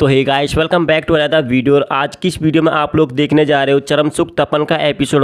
तो hey guys, welcome back to another video. और आज की इस वीडियो में आप लोग देखने जा रहे हो चरम सुख तपन का एपिसोड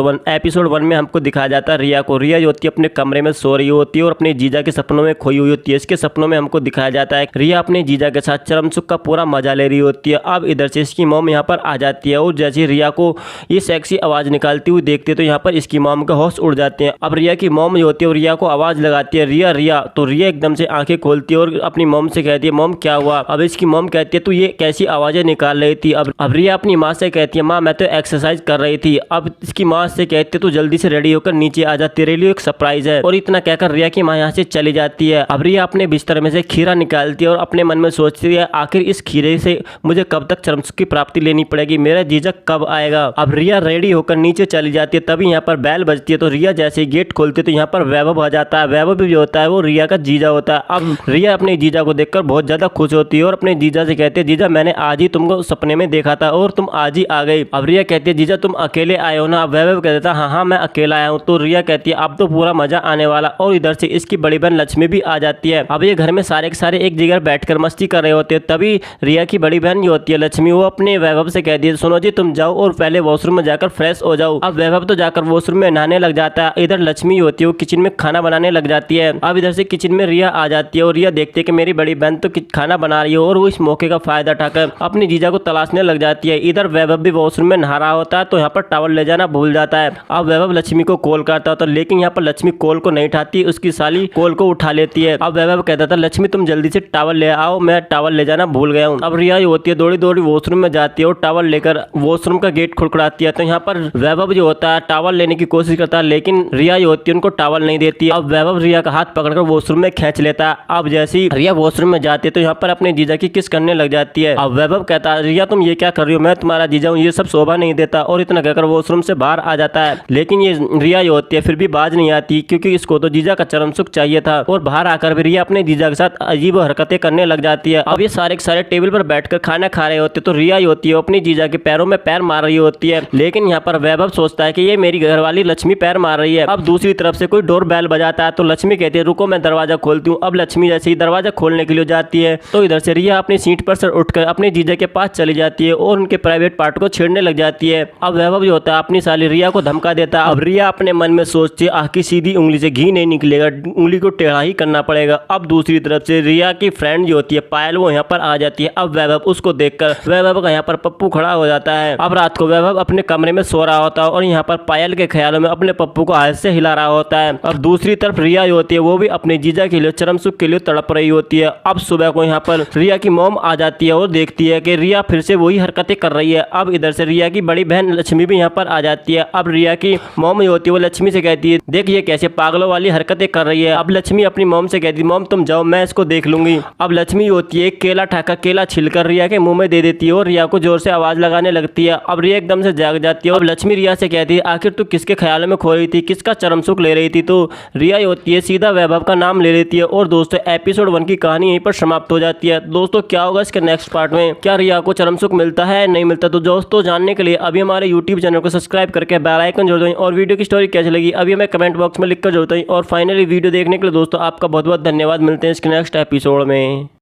1 में हमको दिखाया जाता है रिया को। रिया जो होती है अपने कमरे में सो रही होती है और अपने जीजा के सपनों में खोई हुई होती है। इसके सपनों में हमको दिखाया जाता है रिया अपने जीजा के साथ चरम सुख का पूरा मजा ले रही होती है। अब इधर से इसकी मॉम यहाँ पर आ जाती है और जैसे रिया को ये सेक्सी आवाज निकालती हुई देखते तो यहाँ पर इसकी मॉम का होश उड़ जाते हैं। अब रिया की मॉम जो होती है रिया को आवाज लगाती है, रिया रिया। तो रिया एकदम से आंखें खोलती है और अपनी मॉम से कहती है, मॉम क्या हुआ? अब इसकी मॉम कहती है, तू ये कैसी आवाजें निकाल रही थी? अब रिया अपनी माँ से कहती है, माँ मैं तो एक्सरसाइज कर रही थी। अब इसकी माँ से कहती है, तू जल्दी से रेडी होकर नीचे आ जा, तेरे लिए एक सरप्राइज है। और इतना कहकर रिया की माँ यहाँ से चली जाती है। अब रिया अपने बिस्तर में से खीरा निकालती है और अपने मन में सोचती है, आखिर इस खीरे से मुझे कब तक चरम सुख की प्राप्ति लेनी पड़ेगी, मेरा जीजा कब आएगा? अब रिया रेडी होकर नीचे चली जाती है। तभी यहाँ पर बैल बजती है तो रिया जैसे ही गेट खोलती है तो यहाँ पर वैभव आ जाता है। वैभव भी जो होता है वो रिया का जीजा होता है। अब रिया अपने जीजा को देखकर बहुत ज्यादा खुश होती है और अपने जीजा से कहती है, जीजा मैंने आज ही तुमको सपने में देखा था और तुम आज ही आ गई। अब रिया कहती है, जीजा तुम अकेले आए हो ना? वैभव कह देता, हाँ हाँ मैं अकेला आया हूँ। तो रिया कहती है, अब तो पूरा मजा आने वाला। और इधर से इसकी बड़ी बहन लक्ष्मी भी आ जाती है। अब ये घर में सारे के सारे एक जगह बैठकर मस्ती कर रहे होते हैं। तभी रिया की बड़ी बहन जो होती है लक्ष्मी, वो अपने वैभव से कहती है, सुनो जी तुम जाओ और पहले वॉशरूम में जाकर फ्रेश हो जाओ। अब वैभव तो जाकर वॉशरूम में नहाने लग जाता है। इधर लक्ष्मी होती है वो किचन में खाना बनाने लग जाती है। अब इधर से किचन में रिया आ जाती है और रिया देखती है कि मेरी बड़ी बहन तो खाना बना रही है और वो इस मौके का फायदा उठाकर अपनी जीजा को तलाशने लग जाती है। इधर वैभव भी वॉशरूम में नहा रहा होता है तो यहाँ पर टॉवल ले जाना भूल जाता है। अब वैभव लक्ष्मी को कॉल करता होता है लेकिन यहाँ पर लक्ष्मी कॉल को नहीं उठाती, उसकी साली कॉल को उठा लेती है। अब वैभव कहता था, लक्ष्मी तुम जल्दी से टॉवल ले आओ, मैं टॉवल ले जाना भूल गया हूँ। अब रिया होती है दौड़ी दौड़ी वॉशरूम में जाती है और टॉवल लेकर वॉशरूम का गेट खुड़खुड़ाती है। तो यहाँ पर वैभव जो होता है टॉवल लेने की कोशिश करता है लेकिन रिया जो होती है उनको टॉवल नहीं देती। अब वैभव रिया का हाथ पकड़कर वॉशरूम में खींच लेता है। अब जैसे ही रिया वॉशरूम में जाती है तो यहाँ पर अपने जीजा की किस करने लग जाती है। अब वैभव कहता है, रिया तुम ये क्या कर रही हो, मैं तुम्हारा जीजा हूँ, ये सब शोभा नहीं देता। और इतना कहकर वॉशरूम से बाहर आ जाता है। लेकिन ये रिया जो होती है फिर भी बाज नहीं आती क्योंकि इसको तो जीजा का चरम सुख चाहिए था। और बाहर आकर भी रिया अपने जीजा के साथ अजीब हरकतें करने लग जाती है। अब ये सारे के सारे टेबल पर बैठकर खाना खा रहे होते तो रिया होती है अपनी जीजा के पैरों में पैर मार रही होती है। लेकिन यहाँ पर वैभव सोचता है कि ये मेरी घरवाली लक्ष्मी पैर मार रही है। अब दूसरी तरफ से कोई डोर बेल बजाता है तो लक्ष्मी कहती है, रुको मैं दरवाजा खोलती हूँ। अब लक्ष्मी जैसे ही दरवाजा खोलने के लिए जाती है तो इधर से रिया अपनी सीट पर से उठकर अपने जीजा के पास चली जाती है और उनके प्राइवेट पार्ट को छेड़ने लग जाती है। अब वैभव जो होता है अपनी साली रिया को धमका देता है। अब रिया अपने मन में सोचती है, आखिर सीधी उंगली से घी नहीं निकलेगा, उंगली को टेढ़ा ही करना पड़ेगा। अब दूसरी तरफ से रिया की फ्रेंड जो होती है पायल, वो यहाँ पर आ जाती है। अब वैभव उसको देखकर वैभव का यहाँ पर पप्पू खड़ा हो जाता है। अब रात को वैभव अपने कमरे में सो रहा होता है और यहाँ पर पायल के ख्यालों में अपने पप्पू को हाथ से हिला रहा होता है। अब दूसरी तरफ रिया जो होती है वो भी अपने जीजा के लिए चरम सुख के लिए तड़प रही होती है। अब सुबह को यहाँ पर रिया की मॉम आ जाती है और देखती है कि रिया फिर से वही हरकतें कर रही है। अब इधर से रिया की बड़ी बहन लक्ष्मी भी यहाँ पर आ जाती है। अब रिया की मॉम जो होती है वो लक्ष्मी से कहती है, देख ये कैसे पागलों वाली हरकतें कर रही है। अब लक्ष्मी अपनी मॉम से कहती है, मॉम तुम जाओ मैं इसको देख लूंगी। अब लक्ष्मी होती है एक केला ठाकर केला छिलकर रिया के मुंह में दे देती है और रिया को जोर से आवाज लगाने लगती है। अब रिया एकदम से जाग जाती है और लक्ष्मी रिया से कहती है, आखिर तू किसके ख्यालों में खो रही थी, किसका चरम सुख ले रही थी? तो रिया होती है सीधा वैभव का नाम ले लेती है। और दोस्तों एपिसोड 1 की कहानी यहीं पर समाप्त हो जाती है। दोस्तों क्या होगा इसके नेक्स्ट पार्ट में, क्या रिया को चरम सुख मिलता है नहीं मिलता? तो दोस्तों जानने के लिए अभी हमारे यूट्यूब चैनल को सब्सक्राइब करके बेल आइकन जोड़ दें और वीडियो की स्टोरी कैसी लगी अभी हमें कमेंट बॉक्स में लिखकर जोड़ते हैं। और फाइनली वीडियो देखने के लिए दोस्तों आपका बहुत बहुत धन्यवाद। मिलते हैं इसके नेक्स्ट एपिसोड में।